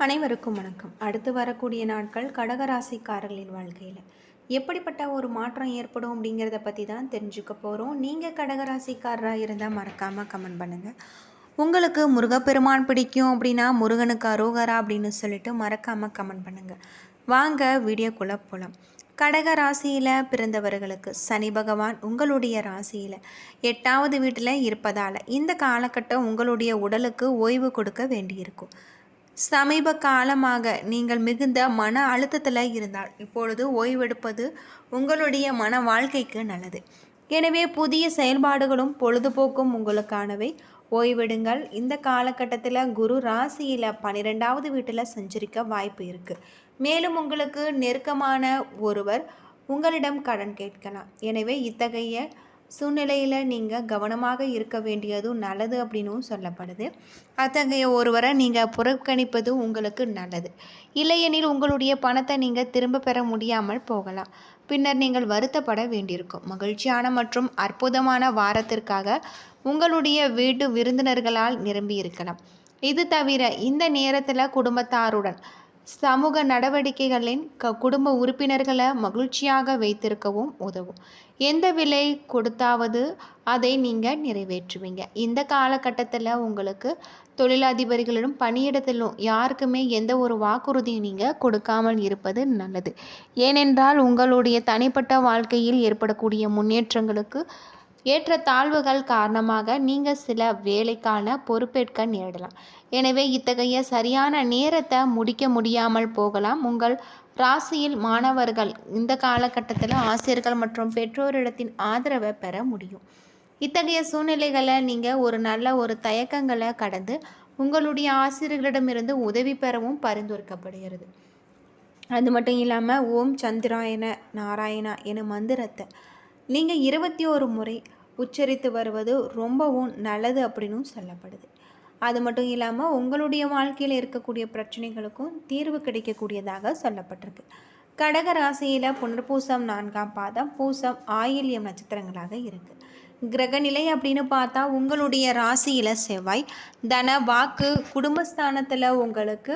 அனைவருக்கும் வணக்கம். அடுத்து வரக்கூடிய நாட்கள் கடகராசிக்காரர்களின் வாழ்க்கையில் எப்படிப்பட்ட ஒரு மாற்றம் ஏற்படும் அப்படிங்கிறத பற்றி தான் தெரிஞ்சுக்க போகிறோம். நீங்கள் கடகராசிக்காரராக இருந்தால் மறக்காமல் கமெண்ட் பண்ணுங்கள். உங்களுக்கு முருகப்பெருமான் பிடிக்கும் அப்படின்னா முருகனுக்கு அரோகரா அப்படின்னு சொல்லிட்டு மறக்காமல் கமெண்ட் பண்ணுங்கள். வாங்க வீடியோக்குள்ளே போகலாம். கடக ராசியில் பிறந்தவர்களுக்கு சனி பகவான் உங்களுடைய ராசியில் 8வது வீட்டில் இருப்பதால் இந்த காலகட்டம் உங்களுடைய உடலுக்கு ஓய்வு கொடுக்க வேண்டியிருக்கும். சமீப காலமாக நீங்கள் மிகுந்த மன அழுத்தத்தில் இருந்தால் இப்பொழுது ஓய்வெடுப்பது உங்களுடைய மன வாழ்க்கைக்கு நல்லது. எனவே புதிய செயல்பாடுகளும் பொழுதுபோக்கும் உங்களுக்கானவை. ஓய்வெடுங்கள். இந்த காலகட்டத்தில் குரு ராசியில் 12வது வீட்டில் சஞ்சரிக்க வாய்ப்பு இருக்குது. மேலும் உங்களுக்கு நெருக்கமான ஒருவர் உங்களிடம் கடன் கேட்கலாம். எனவே இத்தகைய சூழ்நிலையில் நீங்கள் கவனமாக இருக்க வேண்டியதும் நல்லது அப்படின்னும் சொல்லப்படுது. அத்தகைய ஒருவரை நீங்கள் புறக்கணிப்பது உங்களுக்கு நல்லது. இல்லையெனில் உங்களுடைய பணத்தை நீங்கள் திரும்ப பெற முடியாமல் போகலாம். பின்னர் நீங்கள் வருத்தப்பட வேண்டியிருக்கும். மகிழ்ச்சியான மற்றும் அற்புதமான வாரத்திற்காக உங்களுடைய வீட்டு விருந்தினர்களால் நிரம்பி இருக்கலாம். இது தவிர இந்த நேரத்தில் குடும்பத்தாருடன் சமூக நடவடிக்கைகளின் குடும்ப உறுப்பினர்களை மகிழ்ச்சியாக வைத்திருக்கவும் உதவும். எந்த விலை கொடுத்தாவது அதை நீங்கள் நிறைவேற்றுவீங்க. இந்த காலகட்டத்தில் உங்களுக்கு தொழிலதிபர்களிடம் பணியிடத்திலும் யாருக்குமே எந்த ஒரு வாக்குறுதியும் நீங்கள் கொடுக்காமல் இருப்பது நல்லது. ஏனென்றால் உங்களுடைய தனிப்பட்ட வாழ்க்கையில் ஏற்படக்கூடிய முன்னேற்றங்களுக்கு ஏற்ற தாழ்வுகள் காரணமாக நீங்கள் சில வேலைக்கான பொறுப்பேற்க நேரிடலாம். எனவே இத்தகைய சரியான நேரத்தை முடிக்க முடியாமல் போகலாம். உங்கள் ராசியில் மாணவர்கள் இந்த காலகட்டத்தில் ஆசிரியர்கள் மற்றும் பெற்றோரிடத்தின் ஆதரவை பெற முடியும். இத்தகைய சூழ்நிலைகளை நீங்கள் ஒரு நல்ல தயக்கங்களை கடந்து உங்களுடைய ஆசிரியர்களிடமிருந்து உதவி பெறவும் பரிந்துரைக்கப்படுகிறது. அது மட்டும் இல்லாமல் ஓம் சந்திராயன நாராயணா என மந்திரத்தை நீங்கள் 21 முறை உச்சரித்து வருவது ரொம்பவும் நல்லது அப்படின்னு சொல்லப்படுது. அது மட்டும் இல்லாமல் உங்களுடைய வாழ்க்கையில் இருக்கக்கூடிய பிரச்சனைகளுக்கும் தீர்வு கிடைக்கக்கூடியதாக சொல்லப்பட்டிருக்கு. கடக ராசியில் புனர்பூசம் 4ஆம் பாதம், பூசம், ஆயில்யம் நட்சத்திரங்களாக இருக்குது. கிரகநிலை அப்படின்னு பார்த்தா உங்களுடைய ராசியில் செவ்வாய், தன வாக்கு குடும்பஸ்தானத்தில் உங்களுக்கு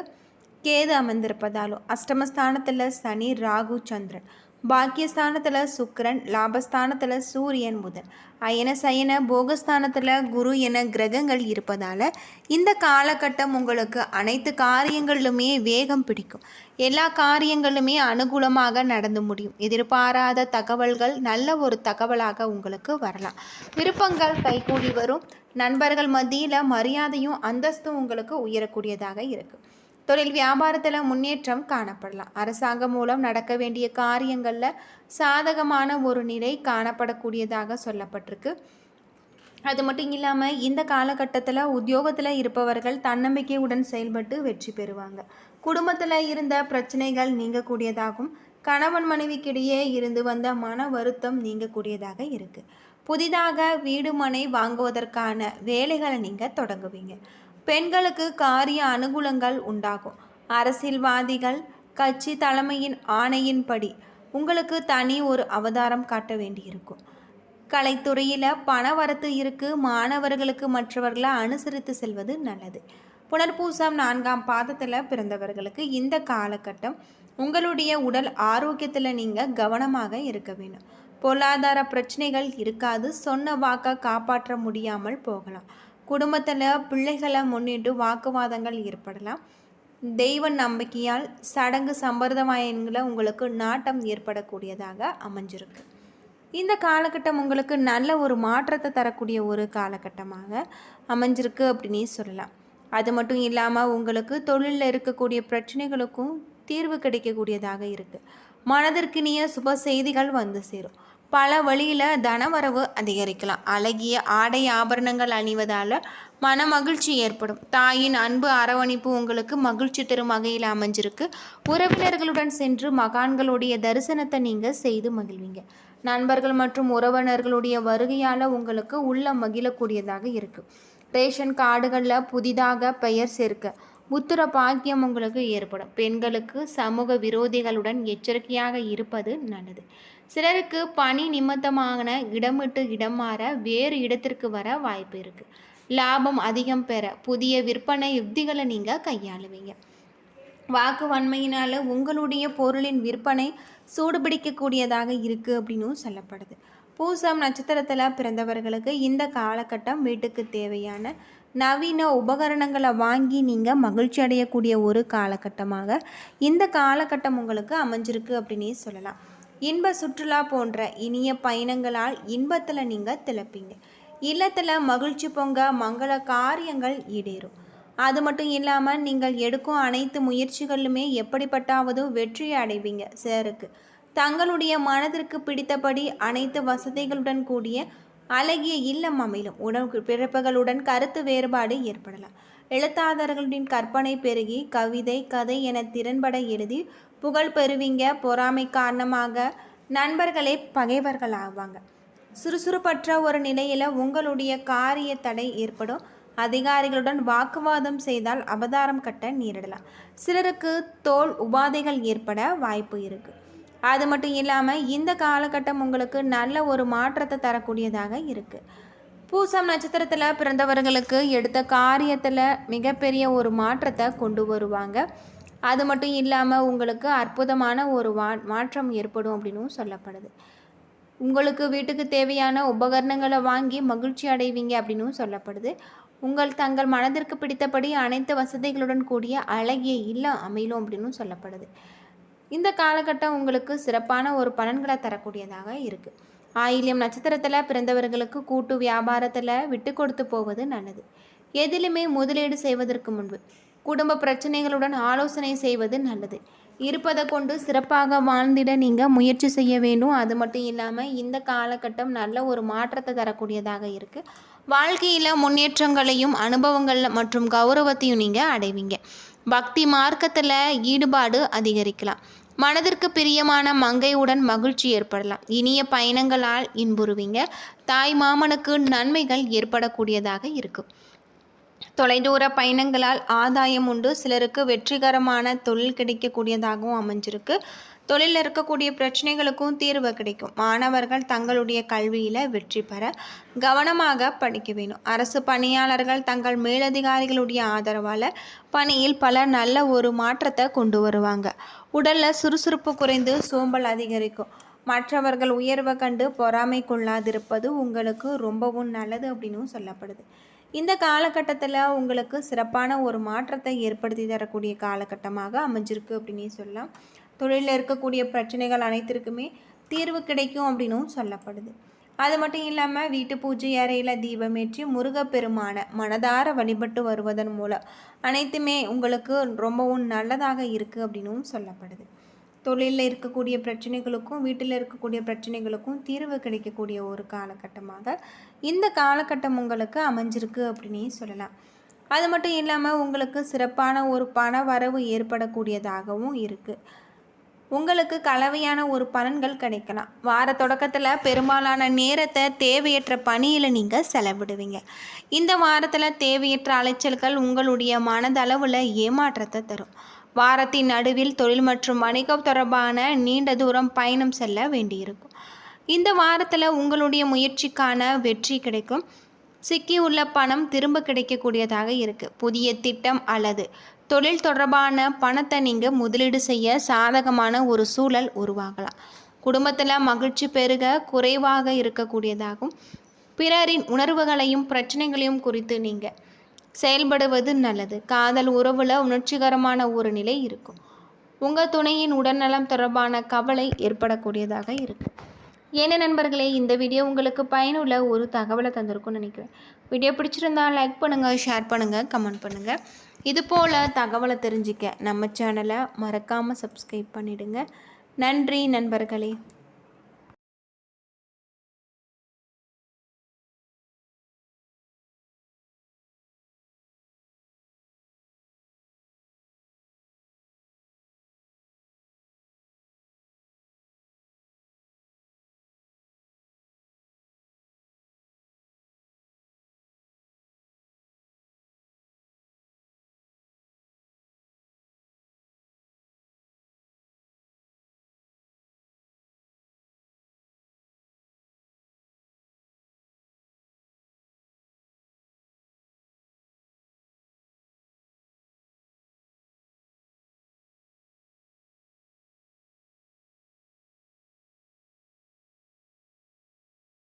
கேது அமர்ந்திருப்பதாலும், அஷ்டமஸ்தானத்தில் சனி, ராகு, சந்திரன், பாக்கியஸ்தானத்தில் சுக்கிரன், லாபஸ்தானத்தில் சூரியன், புதன், அயன சயன போகஸ்தானத்தில் குரு என கிரகங்கள் இருப்பதால் இந்த காலகட்டம் உங்களுக்கு அனைத்து காரியங்களிலுமே வேகம் பிடிக்கும். எல்லா காரியங்களுமே அனுகூலமாக நடந்து முடியும். எதிர்பாராத தகவல்கள் நல்ல தகவலாக உங்களுக்கு வரலாம். விருப்பங்கள் கைகூடி வரும். நண்பர்கள் மத்தியில் மரியாதையும் அந்தஸ்தும் உங்களுக்கு உயரக்கூடியதாக இருக்குது. தொழில் வியாபாரத்தில் முன்னேற்றம் காணப்படலாம். அரசாங்கம் மூலம் நடக்க வேண்டிய காரியங்களில் சாதகமான ஒரு நிலை காணப்படக்கூடியதாக சொல்லப்பட்டிருக்கு. அது மட்டும் இல்லாமல் இந்த காலகட்டத்தில் உத்தியோகத்தில் இருப்பவர்கள் தன்னம்பிக்கையுடன் செயல்பட்டு வெற்றி பெறுவாங்க. குடும்பத்தில் இருந்த பிரச்சனைகள் நீங்கக்கூடியதாகும். கணவன் மனைவிக்கிடையே இருந்து வந்த மன வருத்தம் நீங்கக்கூடியதாக இருக்குது. புதிதாக வீடு மனை வாங்குவதற்கான வேலைகளை நீங்கள் தொடங்குவீங்க. பெண்களுக்கு காரிய அனுகூலங்கள் உண்டாகும். அரசியல்வாதிகள் கட்சி தலைமையின் ஆணையின்படி உங்களுக்கு தனி ஒரு அவதாரம் காட்ட வேண்டியிருக்கும். கலைத்துறையில் பணவரத்து இருக்குது. மாணவர்களுக்கு மற்றவர்களை அனுசரித்து செல்வது நல்லது. புனர்பூசம் 4ஆம் பாதத்தில் பிறந்தவர்களுக்கு இந்த காலகட்டம் உங்களுடைய உடல் ஆரோக்கியத்தில் நீங்கள் கவனமாக இருக்க வேண்டும். பொருளாதார பிரச்சனைகள் இருக்காது. சொன்ன வாக்கை காப்பாற்ற முடியாமல் போகலாம். குடும்பத்தில் பிள்ளைகளை முன்னிட்டு வாக்குவாதங்கள் ஏற்படலாம். தெய்வ நம்பிக்கையால் சடங்கு சம்பிரதாயங்களை உங்களுக்கு நாட்டம் ஏற்படக்கூடியதாக அமைஞ்சிருக்கு. இந்த காலகட்டம் உங்களுக்கு நல்ல மாற்றத்தை தரக்கூடிய ஒரு காலகட்டமாக அமைஞ்சிருக்கு அப்படின்னே சொல்லலாம். அது மட்டும் இல்லாமல் உங்களுக்கு தொழிலில் இருக்கக்கூடிய பிரச்சனைகளுக்கும் தீர்வு கிடைக்கக்கூடியதாக இருக்குது. மனதிற்கினிய சுப செய்திகள் வந்து சேரும். பல வழியில் தனவரவு அதிகரிக்கலாம். அழகிய ஆடை ஆபரணங்கள் அணிவதால் மன மகிழ்ச்சி ஏற்படும். தாயின் அன்பு அரவணைப்பு உங்களுக்கு மகிழ்ச்சி தரும் வகையில் அமைஞ்சிருக்கு. உறவினர்களுடன் சென்று மகான்களுடைய தரிசனத்தை நீங்கள் செய்து மகிழ்வீங்க. நண்பர்கள் மற்றும் உறவினர்களுடைய வருகையால் உங்களுக்கு உள்ள மகிழக்கூடியதாக இருக்குது. ரேஷன் கார்டுகளில் புதிதாக பெயர் சேர்க்க புத்திர பாக்கியம் உங்களுக்கு ஏற்படும். பெண்களுக்கு சமூக விரோதிகளுடன் எச்சரிக்கையாக இருப்பது நல்லது. சிலருக்கு பணி நிமித்தமான இடம் விட்டு இடம் மாற வேறு இடத்திற்கு வர வாய்ப்பு இருக்குது. லாபம் அதிகம் பெற புதிய விற்பனை யுக்திகளை நீங்கள் கையாளுவீங்க. வாக்கு வன்மையினால் உங்களுடைய பொருளின் விற்பனை சூடுபிடிக்கக்கூடியதாக இருக்குது அப்படின்னும் சொல்லப்படுது. பூசம் நட்சத்திரத்தில் பிறந்தவர்களுக்கு இந்த காலகட்டம் வீட்டுக்கு தேவையான நவீன உபகரணங்களை வாங்கி நீங்கள் மகிழ்ச்சி அடையக்கூடிய ஒரு காலகட்டமாக இந்த காலகட்டம் உங்களுக்கு அமைஞ்சிருக்கு அப்படின்னே சொல்லலாம். இன்ப சுற்றுலா போன்ற இனிய பயணங்களால் இன்பத்தில் நீங்கள் திளைப்பீங்க. இல்லத்தில் மகிழ்ச்சி பொங்க மங்கள காரியங்கள் ஈடேறும். அது மட்டும் இல்லாமல் நீங்கள் எடுக்கும் அனைத்து முயற்சிகளிலுமே எப்படிப்பட்டாவது வெற்றியை அடைவீங்க. சிலருக்கு தங்களுடைய மனதிற்கு பிடித்தபடி அனைத்து வசதிகளுடன் கூடிய அழகிய இல்லம் அமையும். பிறப்புகளுடன் கருத்து வேறுபாடு ஏற்படலாம். எழுத்தாளர்களின் கற்பனை பெருகி கவிதை கதை என திறன்பட எழுதி புகழ் பெறுவீங்க. பொறாமை காரணமாக நண்பர்களே பகைவர்கள் ஆவாங்க. சுறுசுறுப்பற்ற ஒரு நிலையில் உங்களுடைய காரிய தடை ஏற்படும். அதிகாரிகளுடன் வாக்குவாதம் செய்தால் அவதாரம் கட்ட நேரிடலாம். சிலருக்கு தோல் உபாதைகள் ஏற்பட வாய்ப்பு இருக்குது. அது மட்டும் இல்லாமல் இந்த காலகட்டம் உங்களுக்கு நல்ல ஒரு மாற்றத்தை தரக்கூடியதாக இருக்குது. பூசம் நட்சத்திரத்தில் பிறந்தவர்களுக்கு எடுத்த காரியத்தில் மிகப்பெரிய ஒரு மாற்றத்தை கொண்டு வருவாங்க. அது மட்டும் இல்லாமல் உங்களுக்கு அற்புதமான ஒரு மாற்றம் ஏற்படும் அப்படின்னும் சொல்லப்படுது. உங்களுக்கு வீட்டுக்கு தேவையான உபகரணங்களை வாங்கி மகிழ்ச்சி அடைவீங்க அப்படின்னும் சொல்லப்படுது. தங்கள் மனதிற்கு பிடித்தபடி அனைத்து வசதிகளுடன் கூடிய அழகிய இல்லம் அமையும் அப்படின்னு சொல்லப்படுது. இந்த காலகட்டம் உங்களுக்கு சிறப்பான ஒரு பலன்களை தரக்கூடியதாக இருக்குது. ஆயில்யம் நட்சத்திரத்தில் பிறந்தவர்களுக்கு கூட்டு வியாபாரத்தில் விட்டு கொடுத்து போவது நல்லது. எதிலுமே முதலீடு செய்வதற்கு முன்பு குடும்ப பிரச்சனைகளுடன் ஆலோசனை செய்வது நல்லது. இருப்பதை கொண்டு சிறப்பாக வாழ்ந்திட நீங்கள் முயற்சி செய்ய வேண்டும். அது மட்டும் இல்லாமல் இந்த காலகட்டம் நல்ல ஒரு மாற்றத்தை தரக்கூடியதாக இருக்குது. வாழ்க்கையில் முன்னேற்றங்களையும் அனுபவங்கள் மற்றும் கௌரவத்தையும் நீங்கள் அடைவீங்க. பக்தி மார்க்கத்தில் ஈடுபாடு அதிகரிக்கலாம். மனதிற்கு பிரியமான மங்கையுடன் மகிழ்ச்சி ஏற்படலாம். இனிய பயணங்களால் இன்புறுவீங்க. தாய் மாமனுக்கு நன்மைகள் ஏற்படக்கூடியதாக இருக்கும். தொலைதூர பயணங்களால் ஆதாயம் உண்டு. சிலருக்கு வெற்றிகரமான தொழில் கிடைக்கக்கூடியதாகவும் அமைஞ்சிருக்கு. தொழிலில் இருக்கக்கூடிய பிரச்சனைகளுக்கும் தீர்வு கிடைக்கும். மாணவர்கள் தங்களுடைய கல்வியில் வெற்றி பெற கவனமாக படிக்க வேணும். அரசு பணியாளர்கள் தங்கள் மேலதிகாரிகளுடைய ஆதரவால் பணியில் பல நல்ல ஒரு மாற்றத்தை கொண்டு வருவாங்க. உடலில் சுறுசுறுப்பு குறைந்து சோம்பல் அதிகரிக்கும். மற்றவர்கள் உயர்வை கண்டு பொறாமை கொள்ளாதிருப்பது உங்களுக்கு ரொம்பவும் நல்லது அப்படின்னும் சொல்லப்படுது. இந்த காலகட்டத்தில் உங்களுக்கு சிறப்பான ஒரு மாற்றத்தை ஏற்படுத்தி தரக்கூடிய காலகட்டமாக அமைஞ்சிருக்கு அப்படின்னே சொல்லலாம். தொழிலில் இருக்கக்கூடிய பிரச்சனைகள் அனைத்திற்குமே தீர்வு கிடைக்கும் அப்படின்னும் சொல்லப்படுது. அது மட்டும் இல்லாமல் வீட்டு பூஜை அறையில் தீபமேற்றி முருகப்பெருமான மனதார வழிபட்டு வருவதன் மூலம் அனைத்துமே உங்களுக்கு ரொம்பவும் நல்லதாக இருக்குது அப்படின்னும் சொல்லப்படுது. தொழிலில் இருக்கக்கூடிய பிரச்சனைகளுக்கும் வீட்டில் இருக்கக்கூடிய பிரச்சனைகளுக்கும் தீர்வு கிடைக்கக்கூடிய ஒரு காலகட்டமாக இந்த காலகட்டம் உங்களுக்கு அமைஞ்சிருக்கு அப்படின்னே சொல்லலாம். அது மட்டும் இல்லாமல் உங்களுக்கு சிறப்பான ஒரு பண வரவு ஏற்படக்கூடியதாகவும் இருக்குது. உங்களுக்கு கலவையான ஒரு பலன்கள் கிடைக்கலாம். வார தொடக்கத்தில் பெரும்பாலான நேரத்தை தேவையற்ற பணியில் நீங்கள் செலவிடுவீங்க. இந்த வாரத்தில் தேவையற்ற அலைச்சல்கள் உங்களுடைய மனதளவில் ஏமாற்றத்தை தரும். வாரத்தின் நடுவில் தொழில் மற்றும் வணிகம் தொடர்பான நீண்ட தூரம் பயணம் செல்ல வேண்டியிருக்கும். இந்த வாரத்தில் உங்களுடைய முயற்சிக்கான வெற்றி கிடைக்கும். சிக்கியுள்ள பணம் திரும்ப கிடைக்கக்கூடியதாக இருக்குது. புதிய திட்டம் அல்லது தொழில் தொடர்பான பணத்தை நீங்கள் முதலீடு செய்ய சாதகமான ஒரு சூழல் உருவாகலாம். குடும்பத்தில் மகிழ்ச்சி பெருக குறைவாக இருக்கக்கூடியதாகும். பிறரின் உணர்வுகளையும் பிரச்சனைகளையும் குறித்து நீங்கள் செயல்படுவது நல்லது. காதல் உறவில் உணர்ச்சிகரமான ஒரு நிலை இருக்கும். உங்கள் துணையின் உடல்நலம் தொடர்பான கவலை ஏற்படக்கூடியதாக இருக்குது. என்ன நண்பர்களே, இந்த வீடியோ உங்களுக்கு பயனுள்ள ஒரு தகவலை தந்திருக்கும்னு நினைக்கிறேன். வீடியோ பிடிச்சிருந்தால் லைக் பண்ணுங்கள், ஷேர் பண்ணுங்கள், கமெண்ட் பண்ணுங்கள். இது போல் தகவலை தெரிஞ்சிக்க நம்ம சேனலை மறக்காமல் சப்ஸ்கிரைப் பண்ணிவிடுங்க. நன்றி நண்பர்களே.